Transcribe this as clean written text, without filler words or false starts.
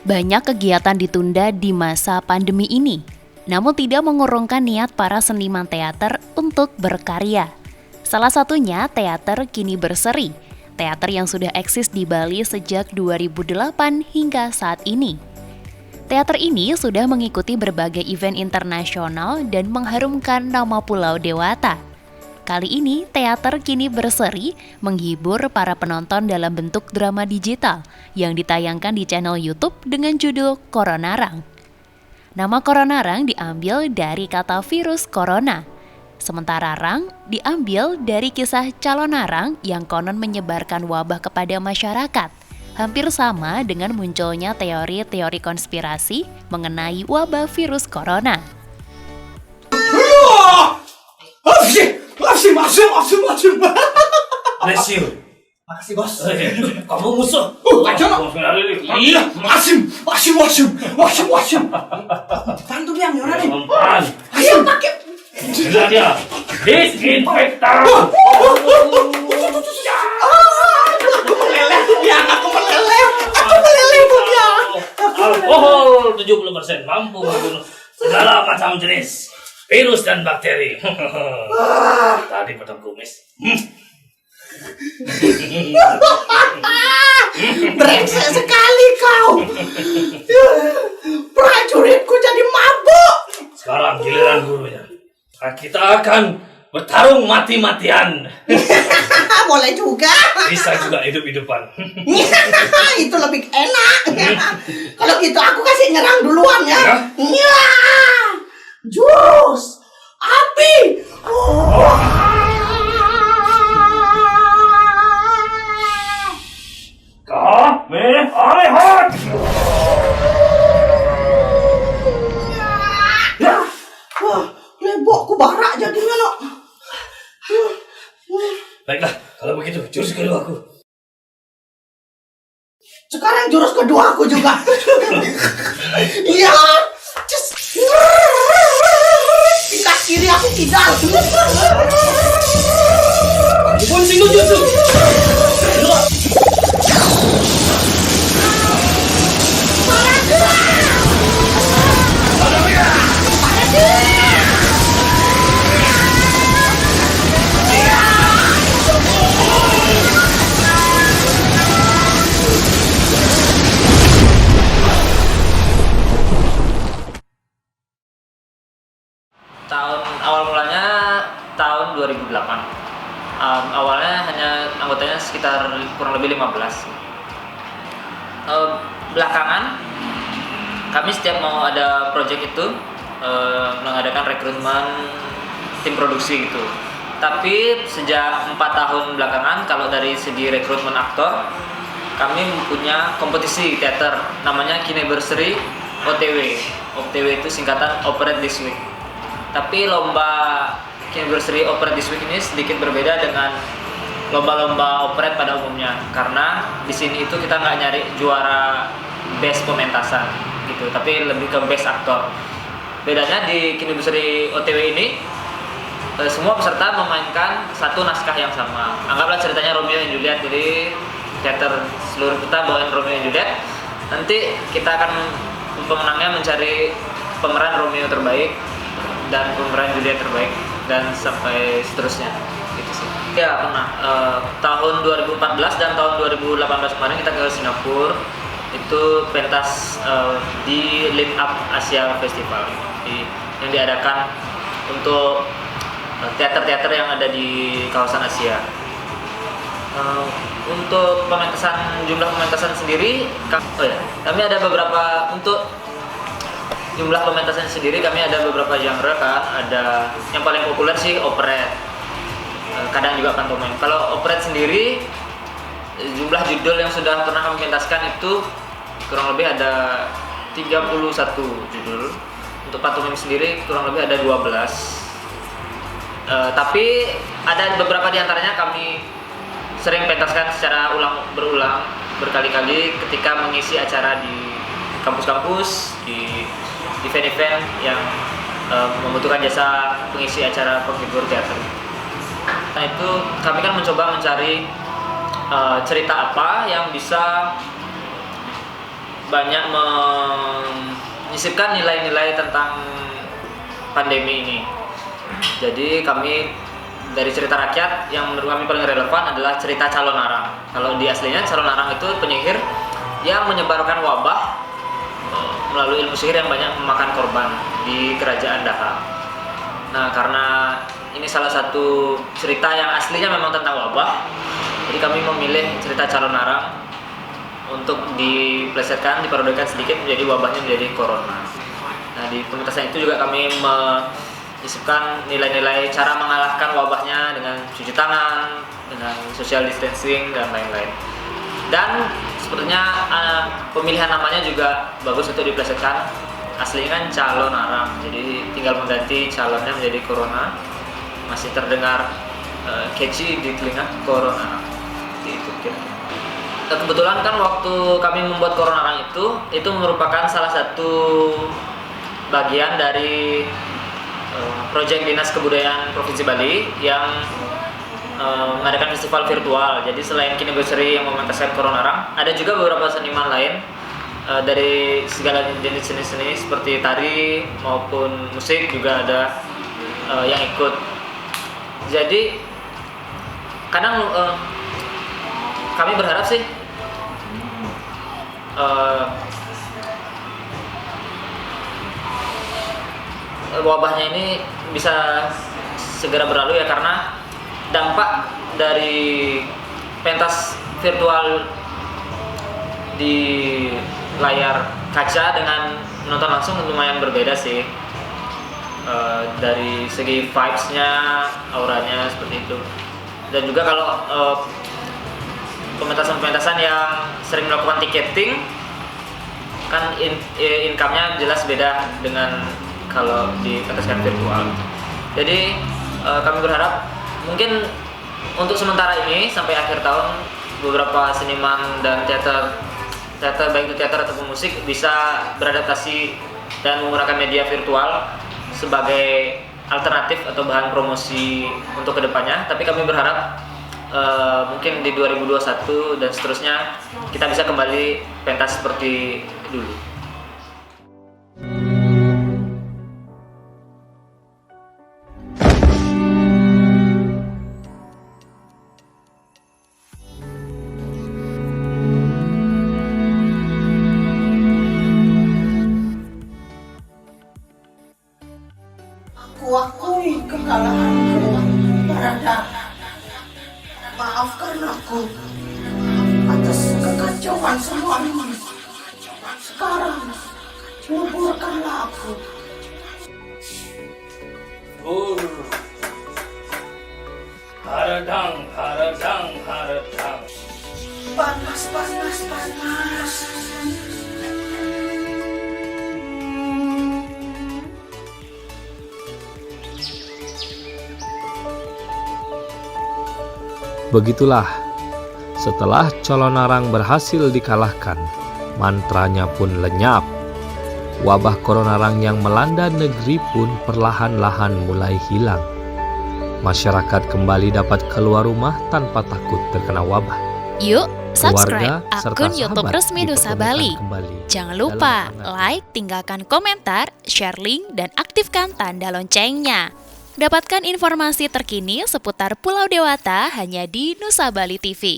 Banyak kegiatan ditunda di masa pandemi ini, namun tidak mengurungkan niat para seniman teater untuk berkarya. Salah satunya teater Kini Berseri, teater yang sudah eksis di Bali sejak 2008 hingga saat ini. Teater ini sudah mengikuti berbagai event internasional dan mengharumkan nama Pulau Dewata. Kali ini, teater Kini Berseri menghibur para penonton dalam bentuk drama digital yang ditayangkan di channel YouTube dengan judul Coronarang. Nama Coronarang diambil dari kata virus corona, sementara Rang diambil dari kisah calon arang yang konon menyebarkan wabah kepada masyarakat. Hampir sama dengan munculnya teori-teori konspirasi mengenai wabah virus corona. Bless you. Makasih bos. Kamu musuh. Iya, makasih. Tantu yang mana nih? Mempan. Ayo pakai. Sudah dia. Disinfektan. Aku meleleh punya. Alkohol 70% mampu membunuh segala macam jenis virus dan bakteri. Tadi potong kumis. Brengsek sekali kau. Prajuritku jadi mabuk. Sekarang giliran gurunya. Kita akan bertarung mati-matian. Boleh juga. Bisa juga hidup-hidupan. Itu lebih enak. Kalau gitu aku kasih nyerang duluan ya. Ya. Jus. Api. Kamehameha. Wah, lebokku barak jadinya no. Baiklah, kalau begitu jurus kedua aku. Sekarang jurus kedua aku juga. Iya. Tingkat kiri aku tidak. Pun singgung jutsu. Awal mulanya tahun 2008. Awalnya hanya anggotanya sekitar kurang lebih 15. Belakangan kami setiap mau ada project itu mengadakan rekrutmen tim produksi gitu. Tapi sejak 4 tahun belakangan, kalau dari segi rekrutmen aktor, kami punya kompetisi teater namanya Kini Berseri OTW. OTW itu singkatan Operate This Week. Tapi lomba Kini Berseri Operate This Week ini sedikit berbeda dengan lomba-lomba operate pada umumnya, karena di sini itu kita nggak nyari juara best pementasan gitu, tapi lebih ke best aktor. Bedanya di Kini Berseri OTW ini semua peserta memainkan satu naskah yang sama. Anggaplah ceritanya Romeo and Juliet, jadi teater seluruh kita bawain Romeo and Juliet. Nanti kita akan pemenangnya mencari pemeran Romeo terbaik dan pemeran Juliet terbaik dan sampai seterusnya gitu sih. Ya pernah tahun 2014 dan tahun 2018 kemarin kita ke Singapura, itu pentas di Lit Up Asia Festival yang diadakan untuk teater-teater yang ada di kawasan Asia. Untuk jumlah pementasan sendiri, kami ada beberapa untuk jumlah pementasan sendiri, kami ada beberapa genre kan. Ada yang paling populer sih operette, kadang juga pantomim. Kalau operette sendiri, jumlah judul yang sudah pernah kami pentaskan itu kurang lebih ada 31 judul. Untuk pantomim sendiri kurang lebih ada 12. Tapi ada beberapa di antaranya kami sering pentaskan secara berulang berkali-kali ketika mengisi acara di kampus-kampus, di event-event yang membutuhkan jasa pengisi acara penghibur teater. Nah itu kami kan mencoba mencari cerita apa yang bisa banyak menyisipkan nilai-nilai tentang pandemi ini. Jadi kami dari cerita rakyat yang menurut kami paling relevan adalah cerita calon arang. Kalau di aslinya calon arang itu penyihir yang menyebarkan wabah melalui ilmu sihir yang banyak memakan korban di kerajaan Daha. Nah, karena ini salah satu cerita yang aslinya memang tentang wabah, jadi kami memilih cerita calon arang untuk diplesetkan, diparodikan sedikit menjadi wabahnya menjadi corona. Nah, di pementasan itu juga kami menyisipkan nilai-nilai cara mengalahkan wabahnya dengan cuci tangan, dengan social distancing dan lain-lain. Dan sepertinya pemilihan namanya juga bagus untuk diplesetkan. Aslinya kan calon arang, jadi tinggal mengganti calonnya menjadi corona. Masih terdengar catchy di telinga corona. Itu kira-kira. Kebetulan kan waktu kami membuat corona arang itu merupakan salah satu bagian dari proyek Dinas Kebudayaan Provinsi Bali yang mengadakan festival virtual. Jadi selain Kiniberseri yang mementaskan corona arang, ada juga beberapa seniman lain dari segala jenis seni seperti tari maupun musik juga ada yang ikut. Jadi kadang kami berharap sih wabahnya ini bisa segera berlalu ya, karena dampak dari pentas virtual di layar kaca dengan menonton langsung lumayan berbeda sih. Dari segi vibes-nya, auranya seperti itu. Dan juga kalau pementasan-pementasan yang sering melakukan tiketing kan income-nya jelas beda dengan kalau dipentaskan virtual. Jadi kami berharap mungkin untuk sementara ini sampai akhir tahun beberapa seniman dan teater baik itu teater ataupun musik bisa beradaptasi dan menggunakan media virtual sebagai alternatif atau bahan promosi untuk kedepannya. Tapi kami berharap mungkin di 2021 dan seterusnya kita bisa kembali pentas seperti dulu. Aku akui kekalahanku, Barada. Maafkan aku atas kekacauan semua ini. Sekarang kuburkanlah aku. Haradang. Panas. Begitulah, setelah Colonarang berhasil dikalahkan, mantranya pun lenyap. Wabah Coronarang yang melanda negeri pun perlahan-lahan mulai hilang. Masyarakat kembali dapat keluar rumah tanpa takut terkena wabah. Yuk, subscribe Keluarga serta akun YouTube sahabat resmi Nusa Bali. dipertemukan kembali Jangan dalam lupa hangat. like, tinggalkan komentar, share link, dan aktifkan tanda loncengnya. Dapatkan informasi terkini seputar Pulau Dewata hanya di Nusa Bali TV.